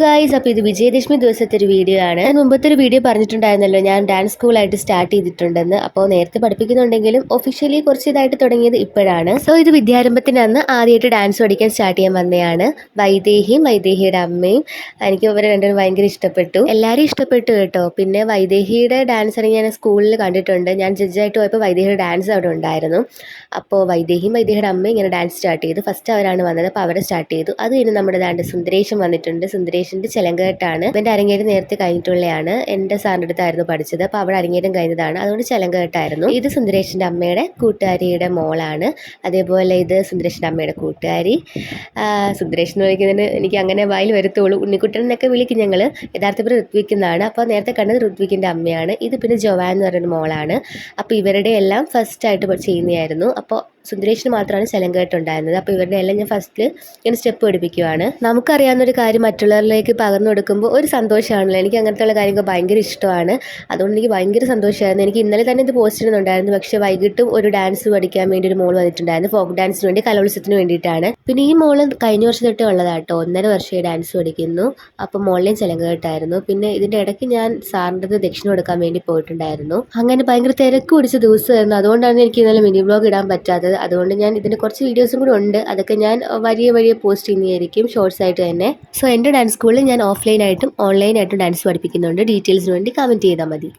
Guys, അപ്പോൾ ഇത് വിജയദശമി ദിവസത്തെ ഒരു വീഡിയോ ആണ്. ഞാൻ മുമ്പത്തെ ഒരു വീഡിയോ പറഞ്ഞിട്ടുണ്ടായിരുന്നല്ലോ ഞാൻ ഡാൻസ് സ്കൂളായിട്ട് സ്റ്റാർട്ട് ചെയ്തിട്ടുണ്ടെന്ന്. അപ്പോൾ നേരത്തെ പഠിപ്പിക്കുന്നുണ്ടെങ്കിലും ഒഫീഷ്യലി കുറച്ച് ഇതായിട്ട് തുടങ്ങിയത് ഇപ്പോഴാണ്. സോ ഇത് വിദ്യാരംഭത്തിന് അന്ന് ആദ്യമായിട്ട് ഡാൻസ് പഠിക്കാൻ സ്റ്റാർട്ട് ചെയ്യാൻ വന്നതാണ്. വൈദേഹിയുടെ അമ്മയും എനിക്ക് ഇവരെ രണ്ടുപേരും ഭയങ്കര ഇഷ്ടപ്പെട്ടു. എല്ലാവരും ഇഷ്ടപ്പെട്ടു കേട്ടോ. പിന്നെ വൈദേഹിയുടെ ഡാൻസ് ആണെങ്കിൽ ഞാൻ സ്കൂളിൽ കണ്ടിട്ടുണ്ട്. ഞാൻ ജഡ്ജായിട്ട് പോയപ്പോൾ വൈദേഹിയുടെ ഡാൻസ് അവിടെ ഉണ്ടായിരുന്നു. അപ്പോൾ വൈദേഹിയുടെ അമ്മ ഇങ്ങനെ ഡാൻസ് സ്റ്റാർട്ട് ചെയ്തു. ഫസ്റ്റ് അവരാണ് വന്നത്. അപ്പോൾ അവരെ സ്റ്റാർട്ട് ചെയ്തു. അത് കഴിഞ്ഞ് നമ്മുടെ സുന്ദരേശൻ വന്നിട്ടുണ്ട്. സുന്ദരേഷിന്റെ ചെലങ്കെട്ടാണ്. ഇവന്റെ അരങ്ങേറ്റം നേരത്തെ കഴിഞ്ഞിട്ടുള്ളതാണ്. എൻ്റെ സാറിൻ്റെ അടുത്തായിരുന്നു പഠിച്ചത്. അപ്പോൾ അവിടെ അരങ്ങേറ്റം കഴിഞ്ഞതാണ്. അതുകൊണ്ട് ചെലങ്കെട്ടായിരുന്നു. ഇത് സുന്ദരേഷിന്റെ അമ്മയുടെ കൂട്ടുകാരിയുടെ മോളാണ്. അതേപോലെ ഇത് സുന്ദരേഷിന്റെ അമ്മയുടെ കൂട്ടുകാരി. സുന്ദരേഷ് എന്ന് വിളിക്കുന്നതിന് എനിക്ക് അങ്ങനെ വായിൽ വരുത്തുള്ളൂ. ഉണ്ണിക്കുട്ടൻ എന്നൊക്കെ വിളിക്കും ഞങ്ങൾ. യഥാർത്ഥ പേര് ഋത്വിക് എന്നാണ്. അപ്പോൾ നേരത്തെ കണ്ടത് ഋത്വിക്കിന്റെ അമ്മയാണ്. ഇത് പിന്നെ ജോവാൻ എന്ന് പറയുന്ന മോളാണ്. അപ്പോൾ ഇവരുടെ എല്ലാം ഫസ്റ്റ് ആയിട്ട് ചെയ്യുന്നതായിരുന്നു. അപ്പോൾ സുന്ദരേഷിന് മാത്രമാണ് ചെലങ്കെട്ടുണ്ടായിരുന്നത്. അപ്പോൾ ഇവരുടെ എല്ലാം ഞാൻ ഫസ്റ്റിൽ ഇങ്ങനെ സ്റ്റെപ്പ് പഠിപ്പിക്കുവാണ്. നമുക്കറിയാവുന്നൊരു കാര്യം മറ്റുള്ളവരിലേക്ക് പകർന്നു കൊടുക്കുമ്പോൾ ഒരു സന്തോഷമാണല്ലോ. എനിക്ക് അങ്ങനത്തെ കാര്യങ്ങൾ ഭയങ്കര ഇഷ്ടമാണ്. അതുകൊണ്ട് എനിക്ക് ഭയങ്കര സന്തോഷമായിരുന്നു. എനിക്ക് ഇന്നലെ തന്നെ ഇത് പോസ്റ്റ് ചെയ്യുന്നുണ്ടായിരുന്നു. പക്ഷേ വൈകിട്ടും ഒരു ഡാൻസ് പഠിക്കാൻ വേണ്ടി ഒരു മോൾ വന്നിട്ടുണ്ടായിരുന്നു. ഫോക്ക് ഡാൻസിന് വേണ്ടി, കലോത്സവത്തിന് വേണ്ടിയിട്ടാണ്. പിന്നെ ഈ മോള് കഴിഞ്ഞ വർഷം തൊട്ടേ ഉള്ളതാട്ടോ. 1.5 വർഷമായി ഡാൻസ് പഠിക്കുന്നു. അപ്പോൾ മോളിലെയും ചെലങ്കെട്ടായിരുന്നു. പിന്നെ ഇതിൻ്റെ ഇടയ്ക്ക് ഞാൻ സാറിൻ്റെ ദക്ഷിണ കൊടുക്കാൻ വേണ്ടി പോയിട്ടുണ്ടായിരുന്നു. അങ്ങനെ ഭയങ്കര തിരക്ക് പിടിച്ച ദിവസമായിരുന്നു. അതുകൊണ്ടാണ് എനിക്ക് ഇന്നലെ മിനി വ്ലോഗ് ഇടാൻ പറ്റാത്തത്. അതുകൊണ്ട് ഞാൻ ഇതിൻ്റെ കുറച്ച് വീഡിയോസും കൂടെ ഉണ്ട്. അതൊക്കെ ഞാൻ വഴിയെ പോസ്റ്റ് ചെയ്യുന്നതായിരിക്കും, ഷോർട്സ് ആയിട്ട് തന്നെ. സോ എൻ്റെ ഡാൻസ് സ്കൂളിൽ ഞാൻ ഓഫ്ലൈനായിട്ടും ഓൺലൈനായിട്ടും ഡാൻസ് പഠിപ്പിക്കുന്നുണ്ട്. ഡീറ്റെയിൽസിന് വേണ്ടി കമൻറ്റ് ചെയ്താൽ മതി.